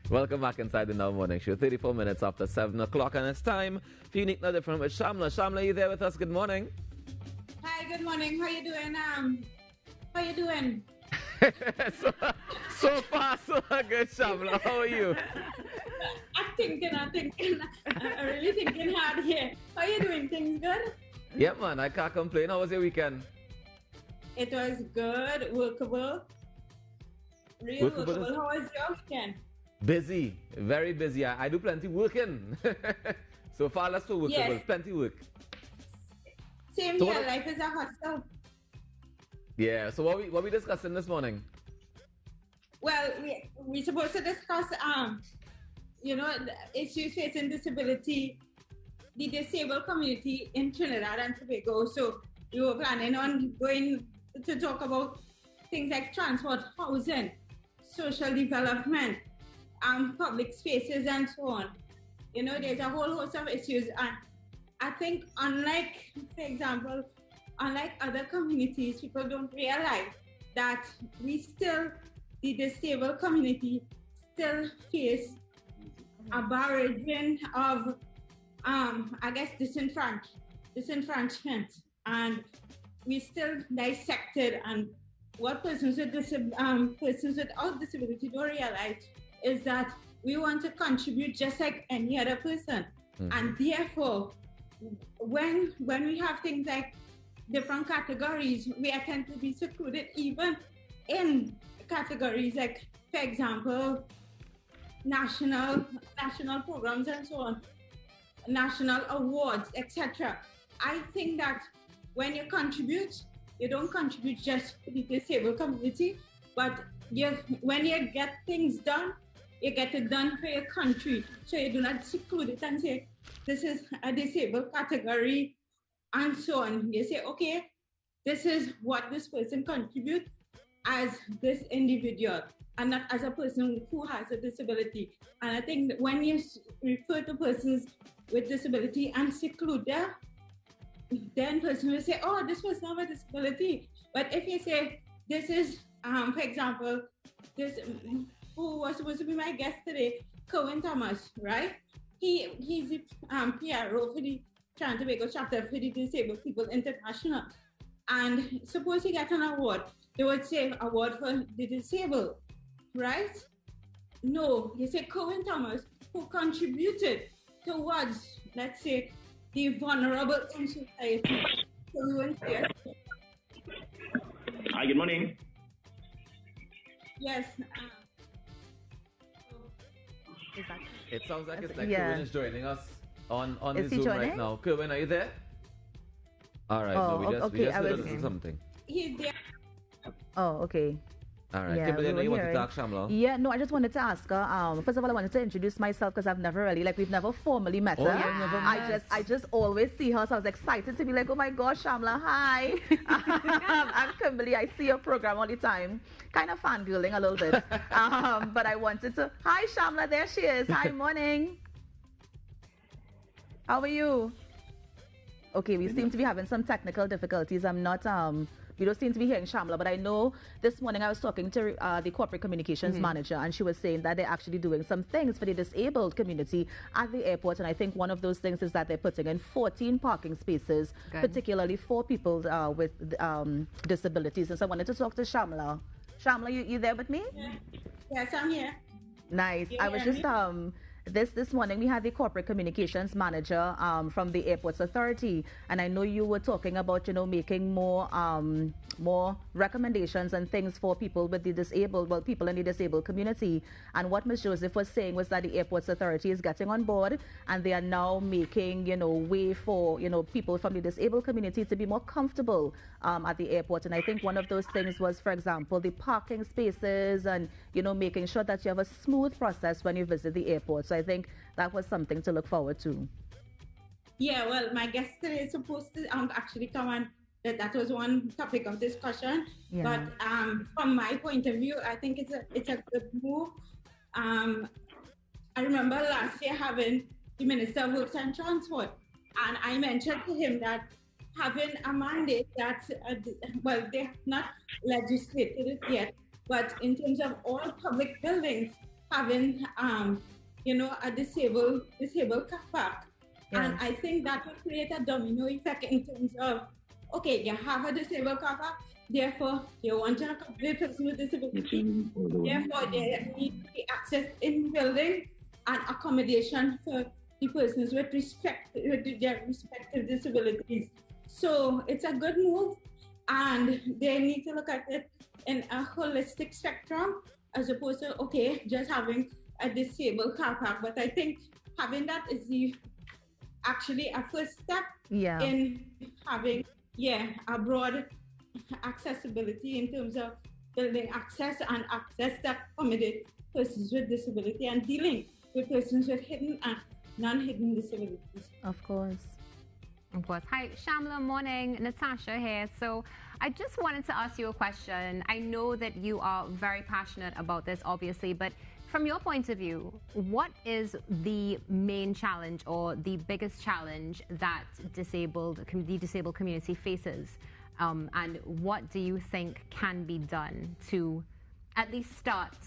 Welcome back inside the Now Morning Show. 34 minutes after 7 o'clock, and it's time for Unique No Different with Shamla. Shamla, you there with us? Good morning. Hi, good morning. How you doing? How you doing? so far, so good, Shamla. How are you? I'm thinking. I'm really thinking hard here. How you doing? Things good? Yeah, man, I can't complain. How was your weekend? It was good, workable. Real workable. How was your weekend? Busy, very busy. I do plenty working. So far, that's so workable. Yes. Plenty work. Same here. Life is a hustle. Yeah. So what we discussing this morning? Well, we supposed to discuss the issues facing disability, the disabled community in Trinidad and Tobago. So we were planning on going to talk about things like transport, housing, social development, public spaces, and so on. You know, there's a whole host of issues, and I think unlike other communities, people don't realize that the disabled community still face a barrage of, disenfranchisement, and we still dissected. And what persons without disability don't realize is that we want to contribute just like any other person. Mm-hmm. And therefore, when we have things like different categories, we tend to be secluded even in categories like, for example, national programs and so on, national awards, etc. I think that when you contribute, you don't contribute just for the disabled community, but when you get things done, you get it done for your country. So you do not seclude it and say, this is a disabled category and so on. You say, okay, this is what this person contributes as this individual and not as a person who has a disability. And I think that when you refer to persons with disability and seclude them, then person will say, oh, this person has a disability. But if you say, this is, for example, this who was supposed to be my guest today, Cohen Thomas, right? He's the PRO for the Trinidad and Tobago chapter for the Disabled People International. And suppose he got an award, they would say award for the disabled, right? No, you say Cohen Thomas, who contributed towards, let's say, the vulnerable in society. So we won't say Hi, good morning. Yes. It sounds like it's like Kerwin is joining us on the Zoom right now. Kerwin, are you there? All right. Oh, no, we just heard something. He's there. Oh, okay. All right. Kimberly, you want to talk, Shamla? Yeah, no, I just wanted to ask her. First of all, I wanted to introduce myself because I've never really, we've never formally met her. Yeah. I just always see her, so I was excited to be like, oh my gosh, Shamla, hi. I'm Kimberly. I see your program all the time. Kind of fangirling a little bit. But I wanted to, hi, Shamla, there she is. Hi, morning. How are you? Okay, we seem to be having some technical difficulties. I'm not, we don't seem to be hearing Shamla, but I know this morning I was talking to the corporate communications manager, and she was saying that they're actually doing some things for the disabled community at the airport. And I think one of those things is that they're putting in 14 parking spaces, particularly for people with disabilities. And so I wanted to talk to Shamla. Shamla, you there with me? Yeah. Yes, I'm here. Nice. I was just this morning we had the corporate communications manager from the Airports Authority, and I know you were talking about, you know, making more recommendations and things for people with the disabled, well, people in the disabled community. And what Ms. Joseph was saying was that the Airports Authority is getting on board, and they are now making, you know, way for, you know, people from the disabled community to be more comfortable at the airport. And I think one of those things was, for example, the parking spaces and, you know, making sure that you have a smooth process when you visit the airport. So I think that was something to look forward to. Yeah, well, my guest today is supposed to actually come on. That was one topic of discussion. Yeah. But from my point of view, I think it's a good move. I remember last year having the Minister of Works and Transport, and I mentioned to him that having a mandate that, well, they have not legislated it yet, but in terms of all public buildings, having, a disabled car park. Yes. And I think that will create a domino effect in terms of, okay, you have a disabled car park, therefore you want to accommodate person with disability, therefore there needs to be access in building and accommodation for the persons with their respective disabilities. So it's a good move, and they need to look at it in a holistic spectrum as opposed to, okay, just having a disabled car park. But I think having that is actually a first step in having, a broad accessibility in terms of building access and access that accommodate persons with disability and dealing with persons with hidden and non-hidden disabilities. Of course. Of course. Hi, Shamla, morning. Natasha here. So I just wanted to ask you a question. I know that you are very passionate about this, obviously, but from your point of view, what is the main challenge or the biggest challenge that the disabled community faces? And what do you think can be done to at least start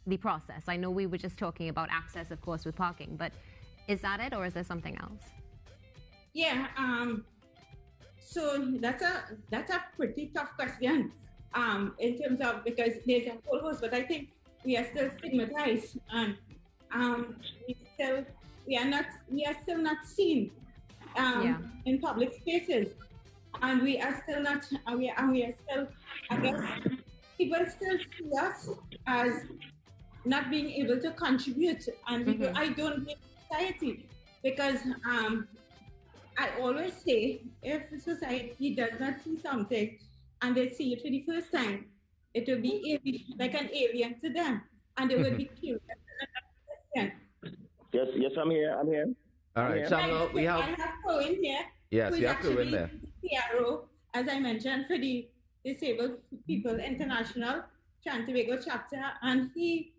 the process? I know we were just talking about access, of course, with parking, but is that it, or is there something else? Yeah, so that's a pretty tough question in terms of, because there's a whole host, but I think we are still stigmatized, and we are still not seen in public spaces, and we are still not, we are still, I guess, people still see us as not being able to contribute, and I don't blame society, because I always say, if society does not see something and they see it for the first time, it will be like an alien to them, and they will be curious. Yes, I'm here. All right, Shamla, we have. I have Cohen here. Yes, we have Cohen there. PRO, as I mentioned, for the Disabled People International Trinidad chapter, and he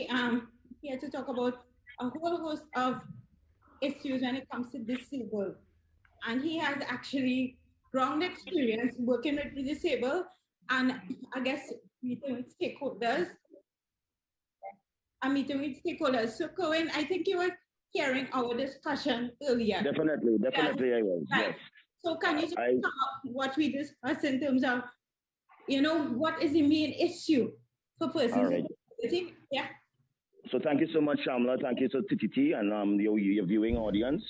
had to talk about a whole host of issues when it comes to disabled, and he has actually ground experience working with the disabled, and I guess meeting with stakeholders. So Cohen, I think you were hearing our discussion earlier. Definitely I was. Right. Yes. So can you just sum up what we discussed in terms of, what is the main issue for persons with disability? Yeah. So thank you so much, Shamla. Thank you to TTT and your viewing audience.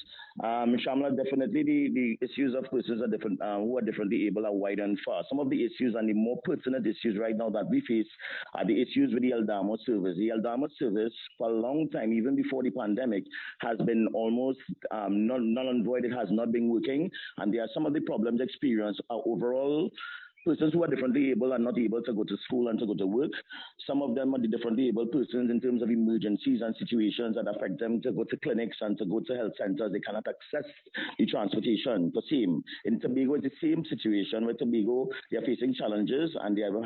Shamla, definitely the issues of persons are different, who are differently able are wide and far. Some of the issues and the more pertinent issues right now that we face are the issues with the Eldamo service. The Eldamo service, for a long time, even before the pandemic, has been almost null and void. It has not been working, and there are some of the problems experienced overall. Persons who are differently able are not able to go to school and to go to work. Some of them are the differently able persons in terms of emergencies and situations that affect them to go to clinics and to go to health centers. They cannot access the transportation. The same. In Tobago, it's the same situation where Tobago, they are facing challenges, and they have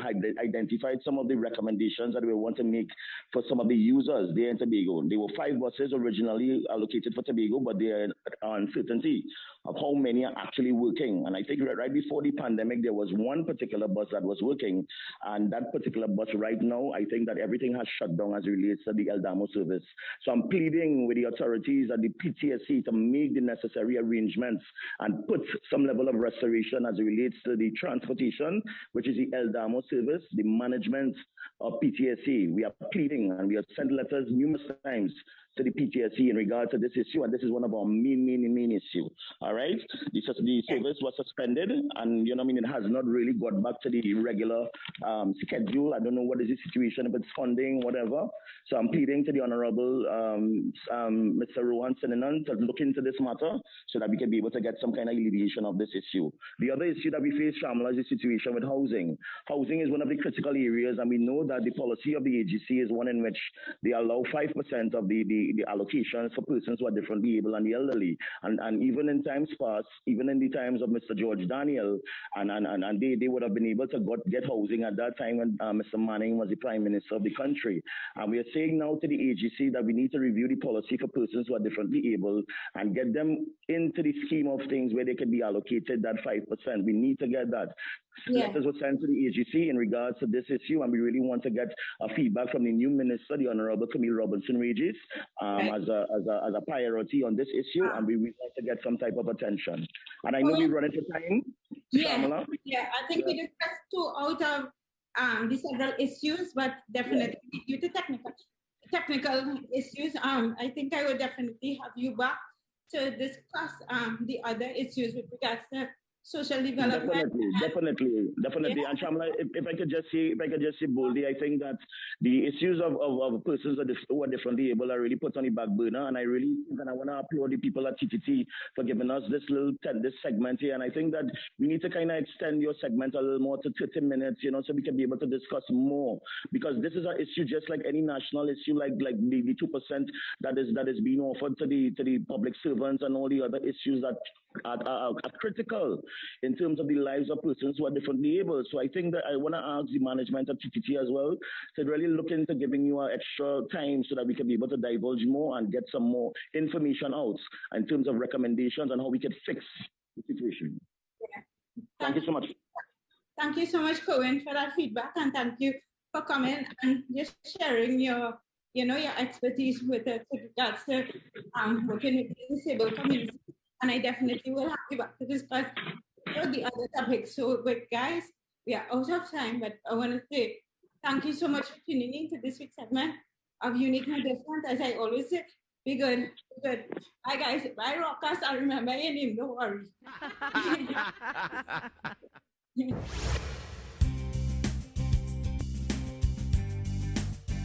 identified some of the recommendations that we want to make for some of the users there in Tobago. There were 5 buses originally allocated for Tobago, but there are uncertainty of how many are actually working. And I think right before the pandemic, there was one particular bus that was working, and that particular bus right now, I think that everything has shut down as it relates to the Eldamo service. So I'm pleading with the authorities and the PTSC to make the necessary arrangements and put some level of restoration as it relates to the transportation, which is the Eldamo service, the management of PTSC. We are pleading, and we have sent letters numerous times to the PTSC in regard to this issue, and this is one of our main issues. All right, the service was suspended, and it has not really got back to the regular schedule. I don't know what is the situation, if it's funding, whatever. So I'm pleading to the Honorable Mr. Rohan Sinanan to look into this matter so that we can be able to get some kind of alleviation of this issue. The other issue that we face, Shamla, is the situation with housing. Housing is one of the critical areas, and we know that the policy of the agency is one in which they allow 5% of the allocations for persons who are differently able and the elderly. And even in times past, even in the times of Mr. George Daniel, and they would have been able to get housing at that time when Mr. Manning was the Prime Minister of the country. And we are saying now to the agency that we need to review the policy for persons who are differently able and get them into the scheme of things where they can be allocated that 5%. We need to get that. Letters were sent to the AGC in regards to this issue, and we really want to get feedback from the new minister, the Honorable Camille Robinson-Regis, as a priority on this issue, and we want to get some type of attention. And I know we're running for time. Yeah, I think we discussed 2 out of the several issues, but definitely due to technical issues, I think I would definitely have you back to discuss the other issues with regards to social development. Definitely. Yeah. And Shamla, if I could just say boldly, I think that the issues of persons who are differently able are really put on the back burner, and I want to applaud the people at TTT for giving us this segment here. And I think that we need to kind of extend your segment a little more to 30 minutes, so we can be able to discuss more, because this is an issue just like any national issue, like the 2% that is being offered to the public servants, and all the other issues that are critical in terms of the lives of persons who are differently able. So I think that I want to ask the management of TTT as well to really look into giving you extra time so that we can be able to divulge more and get some more information out in terms of recommendations on how we can fix the situation. Yeah. Thank you so much. Thank you so much, Cohen, for that feedback, and thank you for coming and just sharing your expertise with regards to working with the disabled community. And I definitely will have you back to discuss the other topics. So, but guys, we are out of time, but I want to say thank you so much for tuning in to this week's segment of Unique and Different. As I always say, be good. Bye, guys. Bye, Rockers. I'll remember your name. Don't worry.